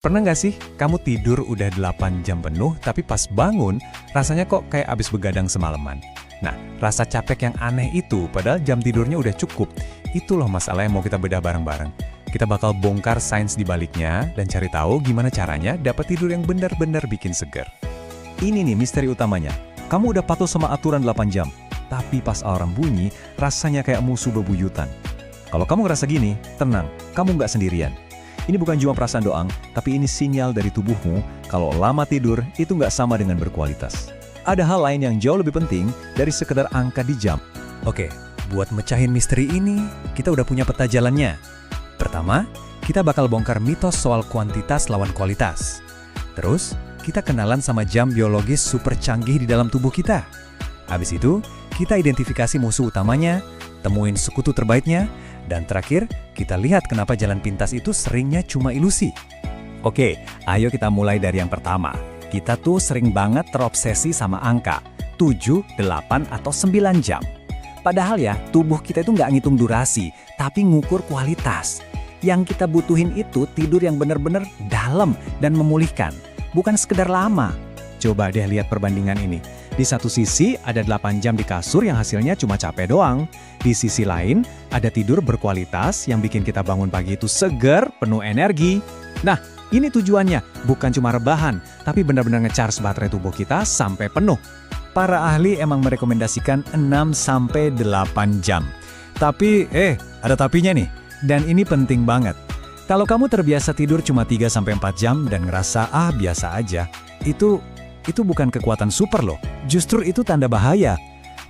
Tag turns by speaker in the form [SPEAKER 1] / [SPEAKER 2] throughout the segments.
[SPEAKER 1] Pernah nggak sih kamu tidur udah 8 jam penuh, tapi pas bangun, rasanya kok kayak abis begadang semalaman? Nah, rasa capek yang aneh itu, padahal jam tidurnya udah cukup. Itu loh masalah yang mau kita bedah bareng-bareng. Kita bakal bongkar sains di baliknya dan cari tahu gimana caranya dapat tidur yang benar-benar bikin segar. Ini nih misteri utamanya. Kamu udah patuh sama aturan 8 jam, tapi pas alarm bunyi, rasanya kayak musuh bebuyutan. Kalau kamu ngerasa gini, tenang, kamu nggak sendirian. Ini bukan cuma perasaan doang, tapi ini sinyal dari tubuhmu kalau lama tidur itu nggak sama dengan berkualitas. Ada hal lain yang jauh lebih penting dari sekedar angka di jam. Oke, buat mecahin misteri ini, kita udah punya peta jalannya. Pertama, kita bakal bongkar mitos soal kuantitas lawan kualitas. Terus, kita kenalan sama jam biologis super canggih di dalam tubuh kita. Habis itu, kita identifikasi musuh utamanya, temuin sekutu terbaiknya, dan terakhir, kita lihat kenapa jalan pintas itu seringnya cuma ilusi. Oke, ayo kita mulai dari yang pertama. Kita tuh sering banget terobsesi sama angka, 7, 8, atau 9 jam. Padahal ya, tubuh kita itu nggak ngitung durasi, tapi ngukur kualitas. Yang kita butuhin itu tidur yang benar-benar dalam dan memulihkan, bukan sekedar lama. Coba deh lihat perbandingan ini. Di satu sisi ada 8 jam di kasur yang hasilnya cuma capek doang. Di sisi lain ada tidur berkualitas yang bikin kita bangun pagi itu seger, penuh energi. Nah, ini tujuannya bukan cuma rebahan, tapi benar-benar nge-charge baterai tubuh kita sampai penuh. Para ahli emang merekomendasikan 6-8 jam. Tapi, ada tapinya nih. Dan ini penting banget. Kalau kamu terbiasa tidur cuma 3-4 jam dan ngerasa biasa aja, itu bukan kekuatan super loh. Justru itu tanda bahaya.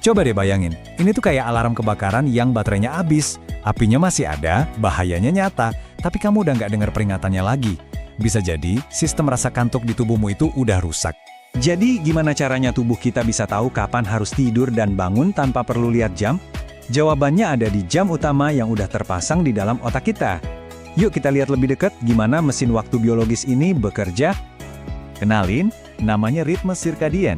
[SPEAKER 1] Coba deh bayangin, ini tuh kayak alarm kebakaran yang baterainya habis. Apinya masih ada, bahayanya nyata, tapi kamu udah nggak dengar peringatannya lagi. Bisa jadi, sistem rasa kantuk di tubuhmu itu udah rusak. Jadi, gimana caranya tubuh kita bisa tahu kapan harus tidur dan bangun tanpa perlu lihat jam? Jawabannya ada di jam utama yang udah terpasang di dalam otak kita. Yuk kita lihat lebih dekat gimana mesin waktu biologis ini bekerja. Kenalin, namanya ritme sirkadian.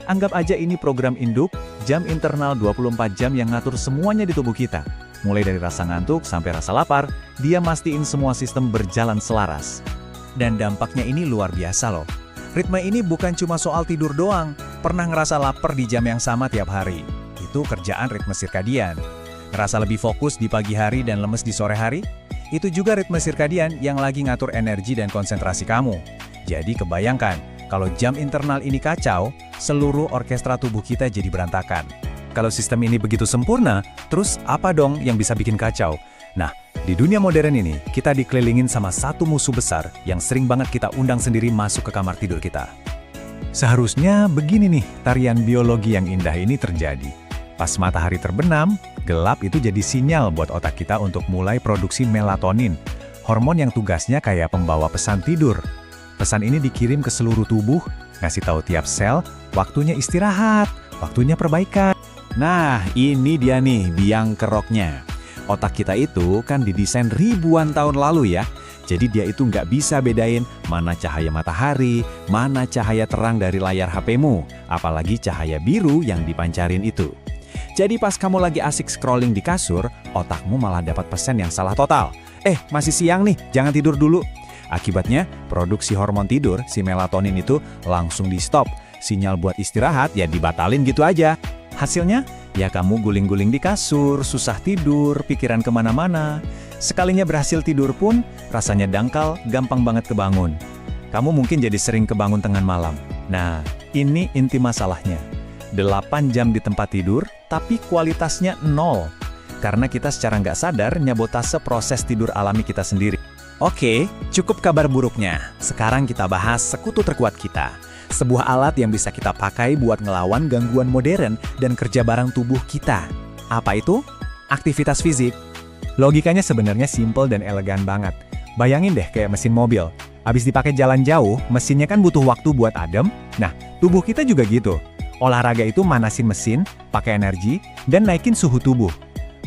[SPEAKER 1] Anggap aja ini program induk, jam internal 24 jam yang ngatur semuanya di tubuh kita. Mulai dari rasa ngantuk sampai rasa lapar, dia mastiin semua sistem berjalan selaras. Dan dampaknya ini luar biasa loh. Ritme ini bukan cuma soal tidur doang, pernah ngerasa lapar di jam yang sama tiap hari. Itu kerjaan ritme sirkadian. Ngerasa lebih fokus di pagi hari dan lemes di sore hari? Itu juga ritme sirkadian yang lagi ngatur energi dan konsentrasi kamu. Jadi kebayangkan, kalau jam internal ini kacau, seluruh orkestra tubuh kita jadi berantakan. Kalau sistem ini begitu sempurna, terus apa dong yang bisa bikin kacau? Nah, di dunia modern ini, kita dikelilingin sama satu musuh besar yang sering banget kita undang sendiri masuk ke kamar tidur kita. Seharusnya begini nih, tarian biologi yang indah ini terjadi. Pas matahari terbenam, gelap itu jadi sinyal buat otak kita untuk mulai produksi melatonin, hormon yang tugasnya kayak pembawa pesan tidur. Pesan ini dikirim ke seluruh tubuh, ngasih tahu tiap sel, waktunya istirahat, waktunya perbaikan. Nah, ini dia nih biang keroknya. Otak kita itu kan didesain ribuan tahun lalu ya. Jadi dia itu nggak bisa bedain mana cahaya matahari, mana cahaya terang dari layar HP-mu, apalagi cahaya biru yang dipancarin itu. Jadi pas kamu lagi asik scrolling di kasur, otakmu malah dapat pesan yang salah total. Masih siang nih, jangan tidur dulu. Akibatnya, produksi hormon tidur, si melatonin itu langsung di-stop. Sinyal buat istirahat ya dibatalin gitu aja. Hasilnya, ya kamu guling-guling di kasur, susah tidur, pikiran kemana-mana. Sekalinya berhasil tidur pun, rasanya dangkal, gampang banget kebangun. Kamu mungkin jadi sering kebangun tengah malam. Nah, ini inti masalahnya. 8 jam di tempat tidur, tapi kualitasnya 0. Karena kita secara nggak sadar nyabotase proses tidur alami kita sendiri. Oke, cukup kabar buruknya. Sekarang kita bahas sekutu terkuat kita. Sebuah alat yang bisa kita pakai buat ngelawan gangguan modern dan kerja bareng tubuh kita. Apa itu? Aktivitas fisik. Logikanya sebenarnya simple dan elegan banget. Bayangin deh kayak mesin mobil. Habis dipakai jalan jauh, mesinnya kan butuh waktu buat adem. Nah, tubuh kita juga gitu. Olahraga itu manasin mesin, pakai energi, dan naikin suhu tubuh.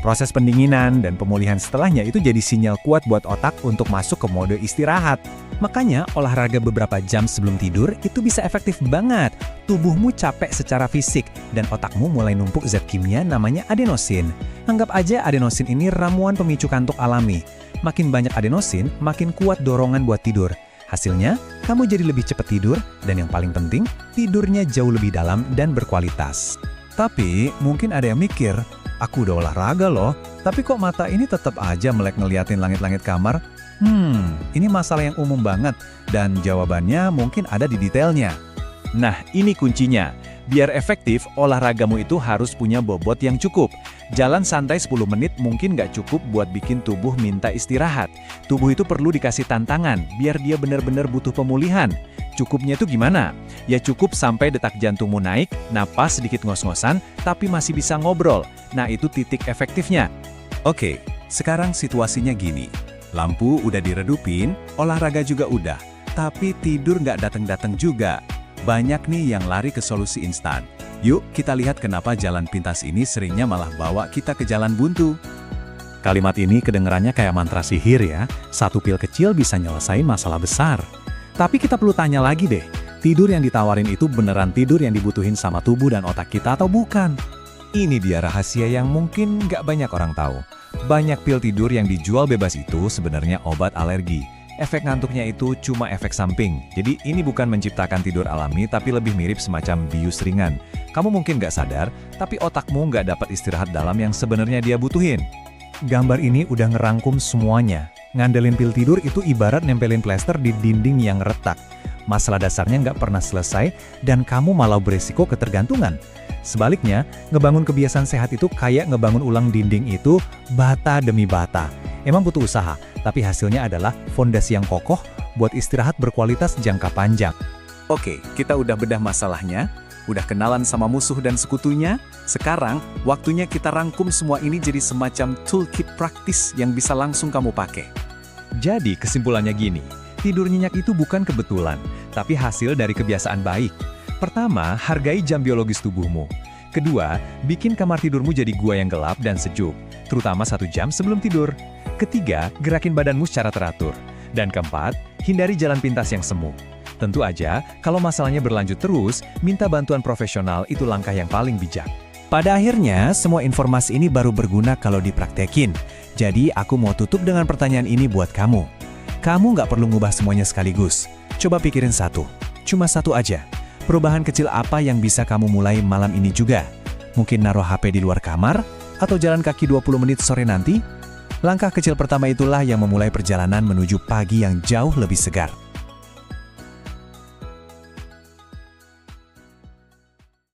[SPEAKER 1] Proses pendinginan dan pemulihan setelahnya itu jadi sinyal kuat buat otak untuk masuk ke mode istirahat. Makanya olahraga beberapa jam sebelum tidur itu bisa efektif banget. Tubuhmu capek secara fisik dan otakmu mulai numpuk zat kimia namanya adenosin. Anggap aja adenosin ini ramuan pemicu kantuk alami. Makin banyak adenosin, makin kuat dorongan buat tidur. Hasilnya, kamu jadi lebih cepat tidur, dan yang paling penting, tidurnya jauh lebih dalam dan berkualitas. Tapi, mungkin ada yang mikir, aku udah olahraga loh, tapi kok mata ini tetap aja melek ngeliatin langit-langit kamar? Ini masalah yang umum banget, dan jawabannya mungkin ada di detailnya.
[SPEAKER 2] Nah, ini kuncinya. Biar efektif, olahragamu itu harus punya bobot yang cukup. Jalan santai 10 menit mungkin nggak cukup buat bikin tubuh minta istirahat. Tubuh itu perlu dikasih tantangan, biar dia benar-benar butuh pemulihan. Cukupnya itu gimana? Ya cukup sampai detak jantungmu naik, napas sedikit ngos-ngosan, tapi masih bisa ngobrol. Nah, itu titik efektifnya.
[SPEAKER 1] Oke, sekarang situasinya gini. Lampu udah diredupin, olahraga juga udah. Tapi tidur nggak datang-datang juga. Banyak nih yang lari ke solusi instan. Yuk kita lihat kenapa jalan pintas ini seringnya malah bawa kita ke jalan buntu.
[SPEAKER 2] Kalimat ini kedengerannya kayak mantra sihir ya. Satu pil kecil bisa nyelesain masalah besar. Tapi kita perlu tanya lagi deh, tidur yang ditawarin itu beneran tidur yang dibutuhin sama tubuh dan otak kita atau bukan?
[SPEAKER 1] Ini dia rahasia yang mungkin nggak banyak orang tahu. Banyak pil tidur yang dijual bebas itu sebenarnya obat alergi. Efek ngantuknya itu cuma efek samping. Jadi ini bukan menciptakan tidur alami, tapi lebih mirip semacam bius ringan. Kamu mungkin nggak sadar, tapi otakmu nggak dapat istirahat dalam yang sebenarnya dia butuhin.
[SPEAKER 2] Gambar ini udah ngerangkum semuanya. Ngandelin pil tidur itu ibarat nempelin plester di dinding yang retak. Masalah dasarnya nggak pernah selesai, dan kamu malah beresiko ketergantungan. Sebaliknya, ngebangun kebiasaan sehat itu kayak ngebangun ulang dinding itu bata demi bata. Emang butuh usaha, tapi hasilnya adalah fondasi yang kokoh buat istirahat berkualitas jangka panjang.
[SPEAKER 1] Oke, kita udah bedah masalahnya, udah kenalan sama musuh dan sekutunya. Sekarang, waktunya kita rangkum semua ini jadi semacam toolkit praktis yang bisa langsung kamu pakai. Jadi, kesimpulannya gini, tidur nyenyak itu bukan kebetulan, tapi hasil dari kebiasaan baik. Pertama, hargai jam biologis tubuhmu. Kedua, bikin kamar tidurmu jadi gua yang gelap dan sejuk, terutama 1 jam sebelum tidur. Ketiga, gerakin badanmu secara teratur. Dan keempat, hindari jalan pintas yang semu. Tentu aja, kalau masalahnya berlanjut terus, minta bantuan profesional itu langkah yang paling bijak.
[SPEAKER 2] Pada akhirnya, semua informasi ini baru berguna kalau dipraktekin. Jadi, aku mau tutup dengan pertanyaan ini buat kamu. Kamu nggak perlu ngubah semuanya sekaligus. Coba pikirin satu. Cuma satu aja. Perubahan kecil apa yang bisa kamu mulai malam ini juga? Mungkin naruh HP di luar kamar? Atau jalan kaki 20 menit sore nanti? Langkah kecil pertama itulah yang memulai perjalanan menuju pagi yang jauh lebih segar.